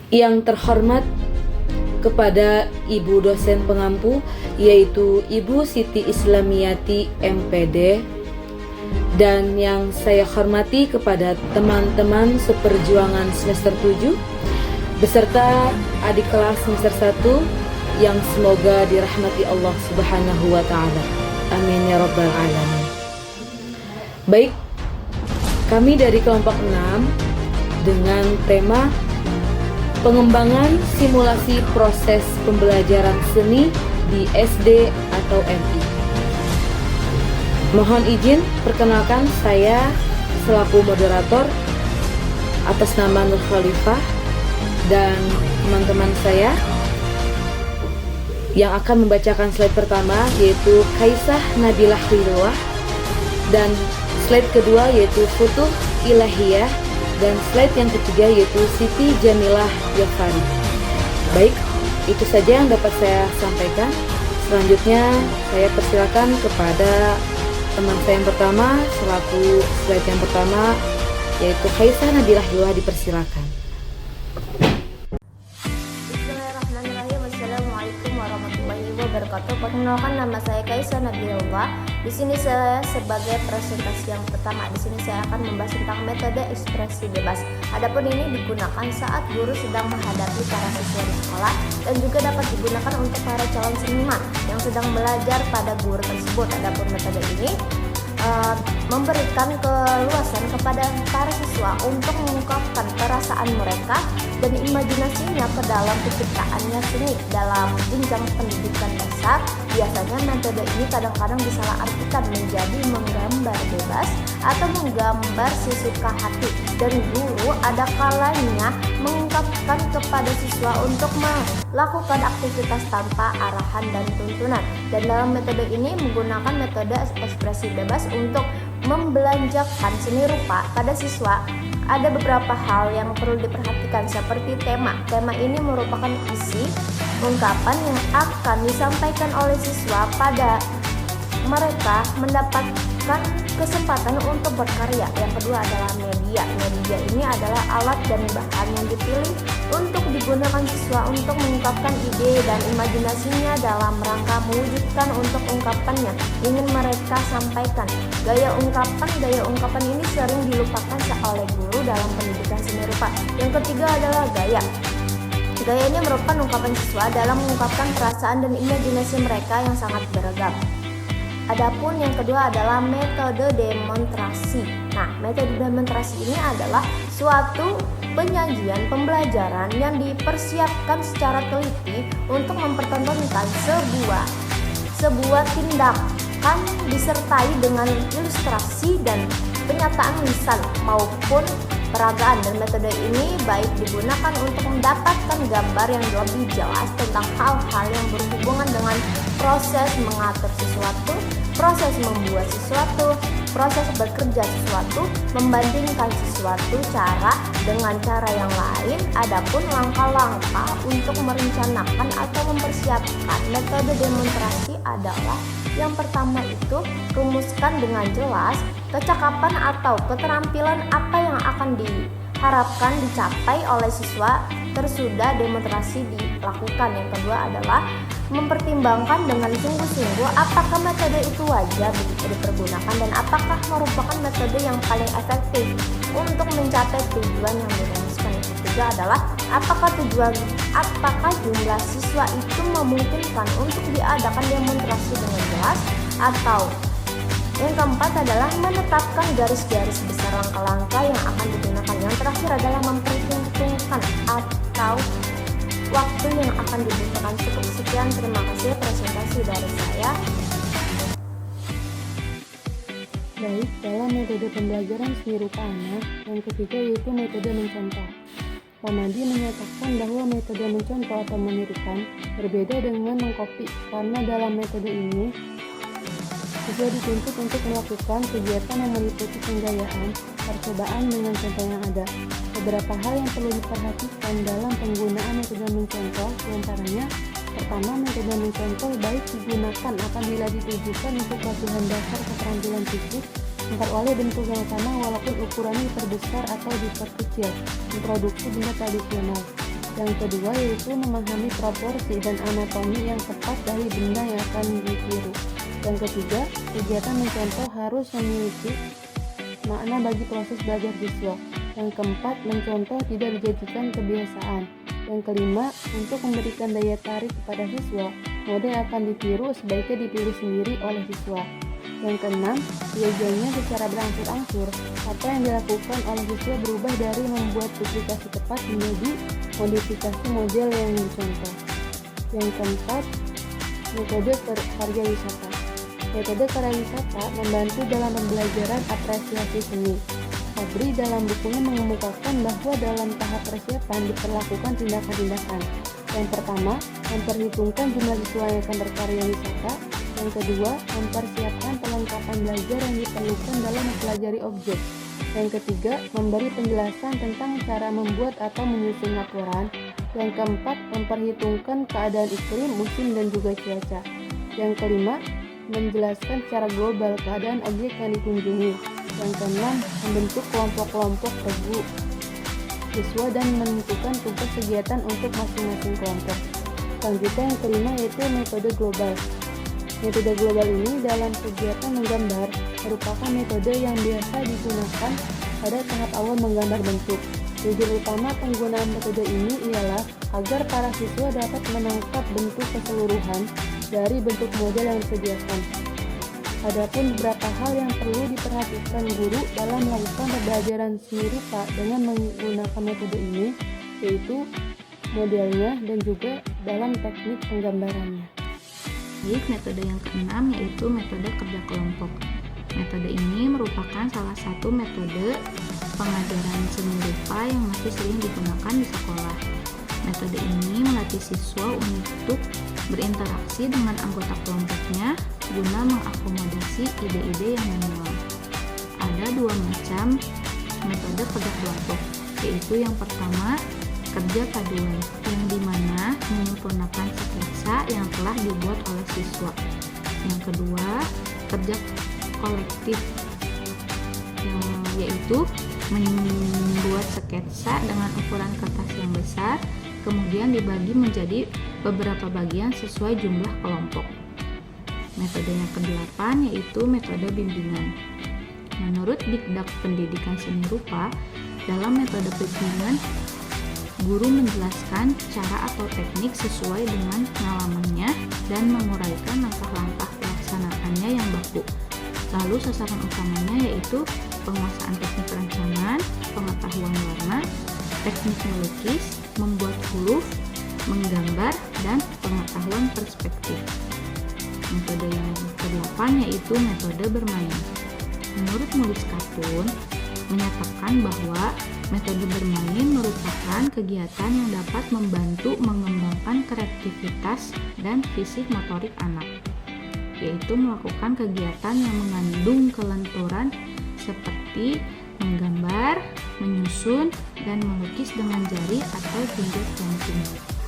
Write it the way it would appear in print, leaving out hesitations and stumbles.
Yang terhormat kepada Ibu dosen pengampu, yaitu Ibu Siti Islamiyati MPD, dan yang saya hormati kepada teman-teman seperjuangan semester 7 beserta adik kelas semester 1 yang semoga dirahmati Allah Subhanahu wa taala. Amin ya rabbal alamin. Baik, kami dari kelompok 6 dengan tema pengembangan simulasi proses pembelajaran seni di SD atau MI. Mohon izin perkenalkan saya selaku moderator atas nama Nur Khalifah dan teman-teman saya yang akan membacakan slide pertama yaitu Kaisah Nabilah Ridwah, dan slide kedua yaitu Futuh Ilahiyah, dan slide yang ketiga yaitu Siti Jamilah Yafari. Baik, itu saja yang dapat saya sampaikan. Selanjutnya saya persilakan kepada teman saya yang pertama selaku slide yang pertama yaitu Kaisah Nabilah Ridwah, dipersilakan. Bismillahirrahmanirrahim. Assalamualaikum warahmatullahi wabarakatuh. Perkenalkan, nama saya Kaisah Nabilah. Di sini saya sebagai presentasi yang pertama. Di sini saya akan membahas tentang metode ekspresi bebas. Adapun ini digunakan saat guru sedang menghadapi para siswa di sekolah dan juga dapat digunakan untuk para calon seniman yang sedang belajar pada guru tersebut. Adapun metode ini memberikan keluasan kepada para siswa untuk mengungkapkan perasaan mereka dan imajinasinya ke dalam penciptaannya seni. Dalam jenjang pendidikan dasar, biasanya metode ini kadang-kadang disalahartikan menjadi menggambar bebas atau menggambar sesuka hati, dan guru ada kalanya mengungkapkan kepada siswa untuk melakukan aktivitas tanpa arahan dan tuntunan. Dan dalam metode ini menggunakan metode ekspresi bebas untuk membelanjakan seni rupa pada siswa. Ada beberapa hal yang perlu diperhatikan seperti tema. Tema ini merupakan isi ungkapan yang akan disampaikan oleh siswa pada mereka mendapatkan kesempatan untuk berkarya. Yang kedua adalah media. Media ini adalah alat dan bahan yang dipilih untuk digunakan siswa untuk mengungkapkan ide dan imajinasinya dalam rangka mewujudkan untuk ungkapannya ingin mereka sampaikan. Gaya ungkapan ini sering dilupakan oleh guru dalam pendidikan seni rupa. Yang ketiga adalah gaya. Gayanya merupakan ungkapan siswa dalam mengungkapkan perasaan dan imajinasi mereka yang sangat beragam. Adapun yang kedua adalah metode demonstrasi. Nah, metode demonstrasi ini adalah suatu penyajian pembelajaran yang dipersiapkan secara teliti untuk mempertontonkan sebuah tindakan disertai dengan ilustrasi dan penyataan lisan maupun peragaan. Dan metode ini baik digunakan untuk mendapatkan gambar yang lebih jelas tentang hal-hal yang berhubungan dengan proses mengatur sesuatu, proses membuat sesuatu, proses bekerja sesuatu, membandingkan sesuatu cara dengan cara yang lain. Adapun langkah-langkah untuk merencanakan atau mempersiapkan metode demonstrasi adalah yang pertama itu rumuskan dengan jelas kecakapan atau keterampilan apa yang akan diharapkan dicapai oleh siswa tersudah demonstrasi dilakukan. Yang kedua adalah mempertimbangkan dengan sungguh-sungguh apakah metode itu wajar dipergunakan dan apakah merupakan metode yang paling efektif untuk mencapai tujuan yang dirumuskan. Yang ketiga adalah apakah jumlah siswa itu memungkinkan untuk diadakan demonstrasi dengan jelas, atau yang keempat adalah menetapkan garis-garis besar langkah-langkah yang akan digunakan. Yang terakhir adalah memperhitungkan atau waktu yang akan dibutuhkan. Cukup sekian, terima kasih presentasi dari saya. Baik, dalam metode pembelajaran seni rupa anak, yang ketiga yaitu metode mencontoh. Ramadi menyatakan bahwa metode mencontoh atau menirukan berbeda dengan mengkopi, karena dalam metode ini siswa dituntut untuk melakukan kegiatan yang meliputi penggayaan, percobaan dengan contoh yang ada. Beberapa hal yang perlu diperhatikan dalam penggunaan metode mencontoh diantaranya: pertama, metode mencontoh baik digunakan apabila ditujukan untuk latihan dasar keterampilan fisik, memperoleh bentuk yang sama walaupun ukurannya diperbesar atau diperkecil, memproduksi benda tradisional. Yang kedua yaitu memahami proporsi dan anatomi yang tepat dari benda yang akan ditiru. Yang ketiga, kegiatan mencontoh harus memiliki makna bagi proses belajar siswa. Yang keempat, mencontoh tidak dijadikan kebiasaan. Yang kelima, untuk memberikan daya tarik kepada siswa, model yang akan ditiru sebaiknya dipilih sendiri oleh siswa. Yang keenam, biasanya secara berangsur-angsur, apa yang dilakukan oleh siswa berubah dari membuat duplikasi tepat menjadi modifikasi model yang dicontoh. Yang keempat, metode karya wisata. Metode karya wisata membantu dalam pembelajaran apresiasi seni. Fabri dalam bukunya mengemukakan bahwa dalam tahap persiapan diperlakukan tindakan-tindakan. Yang pertama, memperhitungkan jumlah siswa yang akan berkarya wisata. Yang kedua, mempersiapkan perlengkapan belajar yang diperlukan dalam mempelajari objek. Yang ketiga, memberi penjelasan tentang cara membuat atau menyusun laporan. Yang keempat, memperhitungkan keadaan iklim, musim, dan juga cuaca. Yang kelima, menjelaskan secara global keadaan objek yang dikunjungi. Yang keenam, membentuk kelompok-kelompok regu siswa dan menentukan tugas kegiatan untuk masing-masing kelompok. Selanjutnya yang kelima yaitu metode global. Metode global ini dalam kegiatan menggambar merupakan metode yang biasa digunakan pada tahap awal menggambar bentuk. Tujuan utama penggunaan metode ini ialah agar para siswa dapat menangkap bentuk keseluruhan dari bentuk model yang disediakan. Adapun beberapa hal yang perlu diperhatikan guru dalam melakukan pembelajaran seni rupa dengan menggunakan metode ini, yaitu modelnya dan juga dalam teknik penggambarannya. Baik, metode yang keenam yaitu metode kerja kelompok. Metode ini merupakan salah satu metode pengajaran seni rupa yang masih sering digunakan di sekolah. Metode ini melatih siswa untuk berinteraksi dengan anggota kelompoknya guna mengakomodasi ide-ide yang manual. Ada dua macam metode kerja kelompok, yaitu yang pertama kerja paduan, yang dimana menyempurnakan sketsa yang telah dibuat oleh siswa. Yang kedua kerja kolektif, yaitu membuat sketsa dengan ukuran kertas yang besar, kemudian dibagi menjadi beberapa bagian sesuai jumlah kelompok. Metode yang ke-8 yaitu metode bimbingan. Menurut Dikdak Pendidikan Seni Rupa, dalam metode bimbingan, guru menjelaskan cara atau teknik sesuai dengan pengalamannya dan menguraikan langkah-langkah pelaksanaannya yang baku. Lalu sasaran utamanya yaitu penguasaan teknik rancangan, pengetahuan warna, teknik melukis, membuat huruf, menggambar, dan pengetahuan perspektif. Metode yang ke-8 yaitu metode bermain. Menurut Mulis Katun, menyatakan bahwa metode bermain merupakan kegiatan yang dapat membantu mengembangkan kreativitas dan fisik motorik anak, yaitu melakukan kegiatan yang mengandung kelenturan seperti menggambar, menyusun, dan melukis dengan jari atau pinggir pensil.